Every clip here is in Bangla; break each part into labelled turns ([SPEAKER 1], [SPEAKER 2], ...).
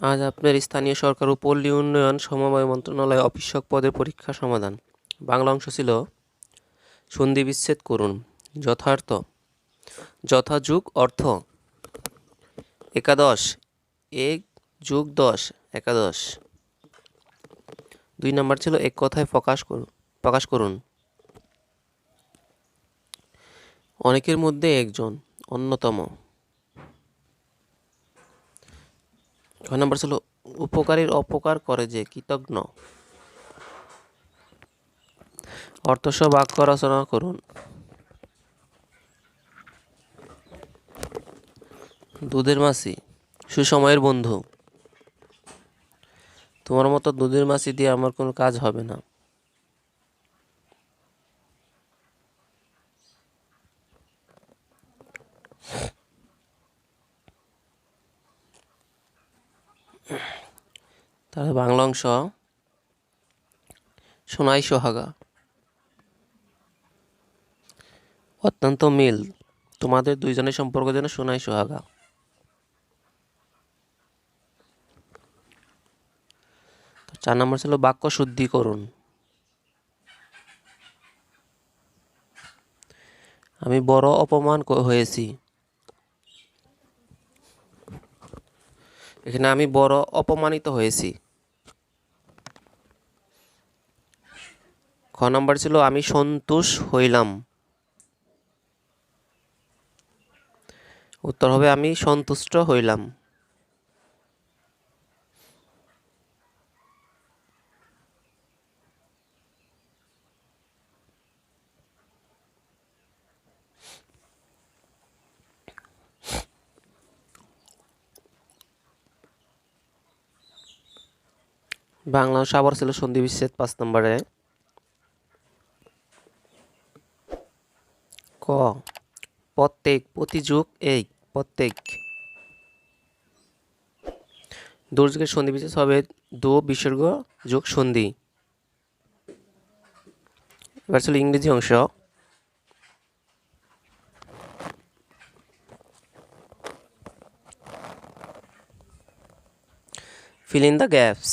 [SPEAKER 1] আজ আপনার স্থানীয় সরকার ও পল্লী উন্নয়ন সমবায় মন্ত্রণালয় অফিসক পদের পরীক্ষা সমাধান। বাংলা অংশ ছিল সন্ধি বিচ্ছেদ করুন। যথার্থ, যথাযুগ অর্থ একাদশ, 1+10 একাদশ। 2 নম্বর ছিল এক কথায় প্রকাশ করুন। অনেকের মধ্যে একজন, অন্যতম। 6 নম্বর ছিল উপকারীর অপকার করে যে, কৃতজ্ঞ। অর্থসহ বাক্য রচনা করুন। দুধের মাছি সুসময়ের বন্ধু। তোমার মতো দুধের মাছি দিয়ে আমার কোনো কাজ হবে না। তাহলে বাংলা অংশ সোনাই সোহাগা। অত্যন্ত মিল, তোমাদের দুইজনের সম্পর্ক যেন সোনাই সোহাগা। তো 4 নম্বর ছিল বাক্য শুদ্ধি করুন। আমি বড় অপমান হয়েছি। এখানে আমি বড় অপমানিত হয়েছি। খ নম্বর ছিল আমি সন্তুষ্ট হইলাম। উত্তর হবে আমি সন্তুষ্ট হইলাম। বাংলা অংশ আবার ছিল সন্ধি বিচ্ছেদ 5 নম্বরে। ক প্রত্যেক, প্রতিযুগ এই, প্রত্যেক। দুর্যোগের সন্ধি বিচ্ছেদ হবে দু বিসর্গ যোগ সন্ধি। এবার ছিল ইংরেজি অংশ। fill in the gaps.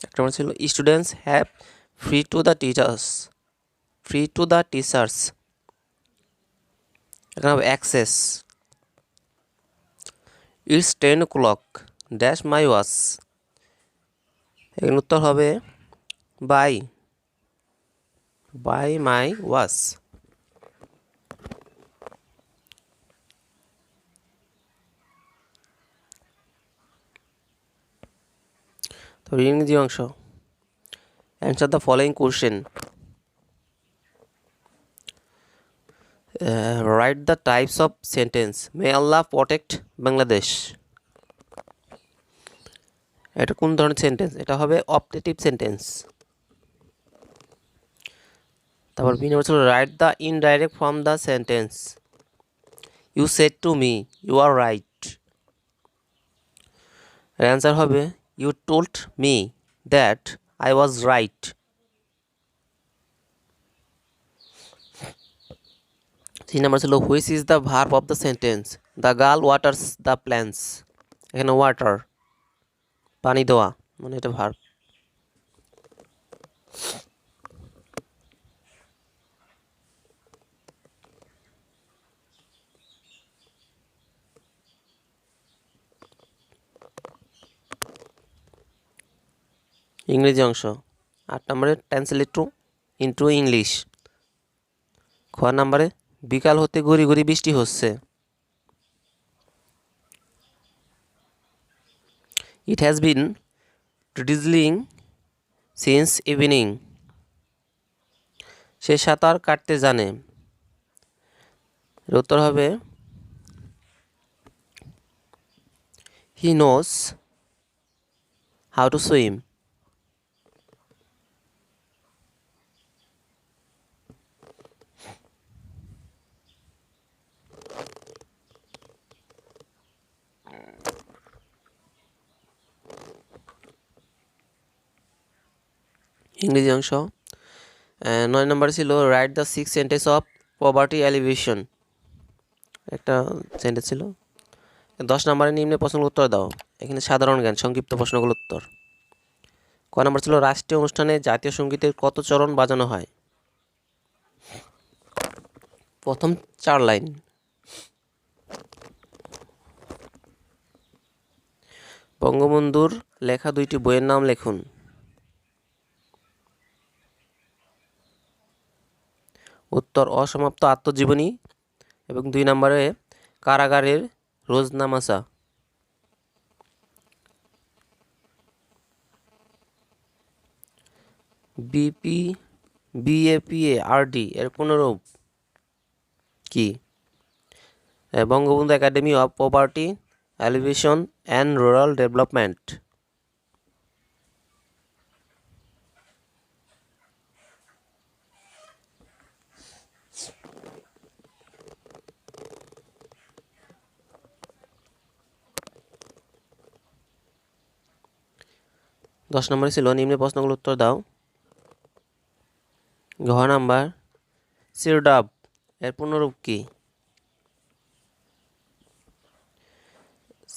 [SPEAKER 1] একটা নম্বর ছিল students have free to the teachers, free to the teachers. এখানে হবে access. It's 10 o'clock dash my watch. এখানে উত্তর হবে বাই, বাই মাই ওয়াচ। তো ইংরেজি অংশ answer the following question. Write the types of sentence. May Allah protect Bangladesh. এটা কোন ধরনের সেন্টেন্স? এটা হবে অপটেটিভ সেন্টেন্স। তারপর বি নম্বর ছিল write the indirect form the sentence. You said to me you are right. এর অ্যান্সার হবে you told me that I was right. Three number ছিল which is the verb of the sentence. The girl waters the plants. এখানে ওয়াটার পানি দেওয়া, মানে এটা ভার্ব। ইংরেজি অংশ 8 নম্বরে ট্রান্সলেট টু ইনটু ইংলিশ। খ নম্বরে বিকাল হতে গড়ি গড়ি বৃষ্টি হচ্ছে। It has been drizzling since evening. সে সাঁতার কাটতে জানে। এর উত্তর হবে he knows how to swim. ইংরেজি অংশ 9 নম্বর ছিল write the 6 sentence of poverty elevation. একটা সেন্টেন্স ছিল 10 নম্বরে নিম্নে প্রশ্নগুলোর উত্তর দাও। এখানে সাধারণ জ্ঞান সংক্ষিপ্ত প্রশ্নগুলোর উত্তর। ক নম্বর ছিল রাষ্ট্রীয় অনুষ্ঠানে জাতীয় সঙ্গীতের কত চরণ বাজানো হয়? প্রথম 4 লাইন। বঙ্গবন্ধুর লেখা 2টি বইয়ের নাম লিখুন। উত্তর অসমাপ্ত আত্মজীবনী এবং 2 নম্বরে কারাগারের রোজনামাচা। BAPARD এর পুনরূপ কি? Bangabandhu academy of poverty alleviation and rural development. দশ নম্বরে ছিল নিম্নে প্রশ্নগুলোর উত্তর দাও। ঘ নাম্বার সিরডাব এর পুনরূপ কি?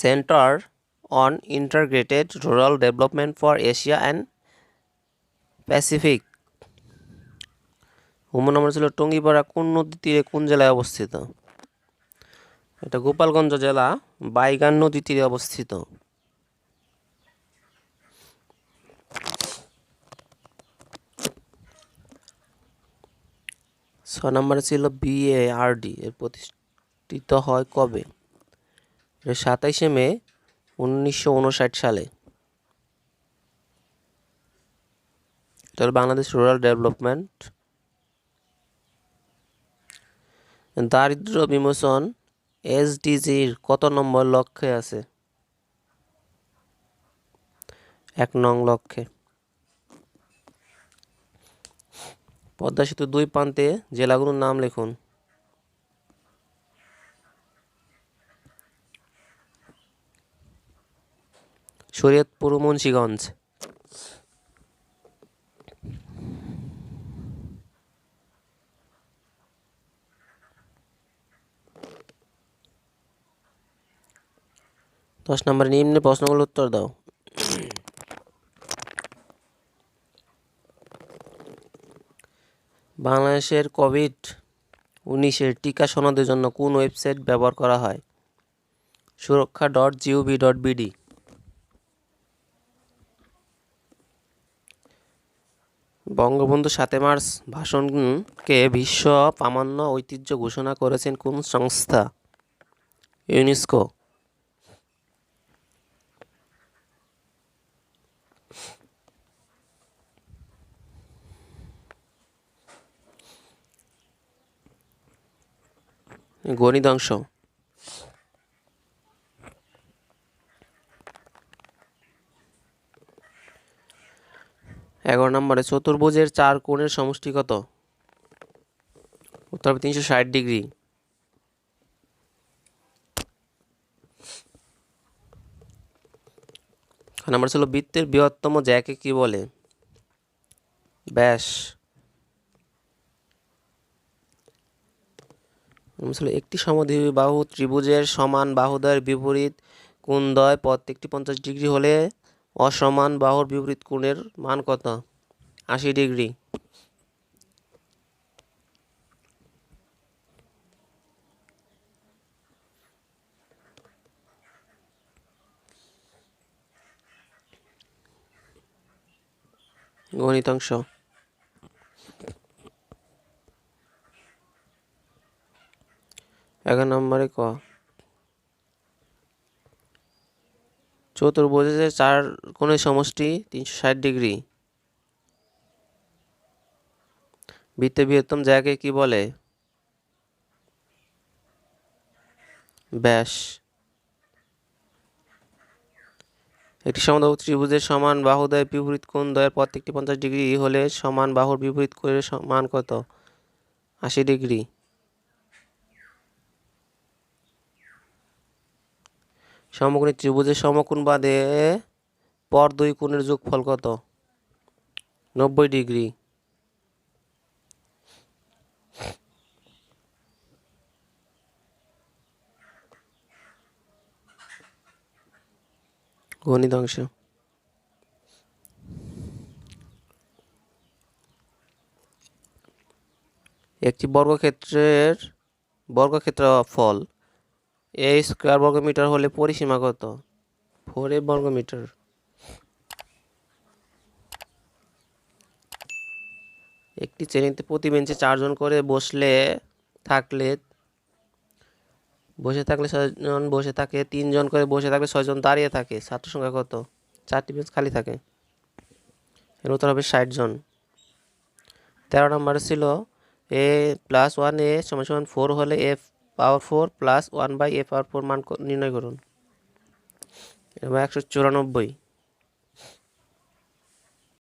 [SPEAKER 1] Centre on integrated rural development for Asia and Pacific. Number ছিল টঙ্গিপাড়া কোন নদীর তীরে কোন জেলায় অবস্থিত? এটা গোপালগঞ্জ জেলা বাইগান নদীর তীরে অবস্থিত। 6 নম্বরে ছিল BARD এর প্রতিষ্ঠিত হয় কবে? 27 মে 1959 সালে। এটা বাংলাদেশ রুরাল ডেভেলপমেন্ট। দারিদ্র্য বিমোচন SDGর কত নম্বর লক্ষ্যে আছে? 1 নং লক্ষ্যে। পদ্মা সেতুর 2 প্রান্তে জেলাগুলোর নাম লিখুন। শরীয়তপুর ও মুন্সিগঞ্জ। 10 নম্বরে নিম্নে প্রশ্নগুলোর উত্তর দাও। বাংলাদেশের কোভিড-19 টিকা সনদের জন্য কোন ওয়েবসাইট ব্যবহার করা হয়? সুরক্ষা.gov.bd। বঙ্গবন্ধু 7 মার্চ ভাষণকে বিশ্ব প্রামাণ্য ঐতিহ্য ঘোষণা করেছেন কোন সংস্থা? ইউনেস্কো। গণিত অংশ। 11 নম্বরে চতুর্ভুজের 4 কোণের সমষ্টি কত? উত্তর হবে 360 ডিগ্রি। নাম্বার ছিল বৃত্তের বৃহত্তম জ্যাকে কি বলে? ব্যাস। একটি সমদ্বিবাহু ত্রিভুজের সমান বাহুদ্বয়ের বিপরীত কোণদ্বয় প্রত্যেকটি 50 ডিগ্রি হলে অসমান বাহুর বিপরীত কোণের মান কত? 80 ডিগ্রি। গণিতাংশ। 11 নম্বরে ক চতুর্ভুজের 4 কোণের সমষ্টি 360 ডিগ্রি। বৃত্তের বৃহত্তম জ্যাকে কি বলে? ব্যাস। একটি সমবাহু ত্রিভুজের সমান বাহুদ্বয়ের বিপরীত কোণদ্বয়ের প্রত্যেকটি 50 ডিগ্রি হলে সমান বাহুর বিপরীত কোণের মান কত? 80 ডিগ্রি। সমকোণী ত্রিভুজের সমকোণ বাদে পর 2 কোণের যোগফল কত? 90 ডিগ্রি। গণিত অংশ। একটি বর্গক্ষেত্রফল a স্কয়ার বর্গমিটার হলে পরিসীমা কত? 4a বর্গমিটার। একটি শ্রেণীতে প্রতি বেঞ্চে 4 জন করে বসে থাকলে 6 জন বসে থাকে, 3 জন করে বসে থাকলে 6 জন দাঁড়িয়ে থাকে, ছাত্র সংখ্যা কত? 4টি বেঞ্চ খালি থাকে। এর উত্তর হবে 60 জন। 13 নম্বরে ছিল a প্লাস 1a সমান 4 হলে a পাওয়ার 4 প্লাস 1/a পাওয়ার 4 মান নির্ণয় করুন। এবার 194।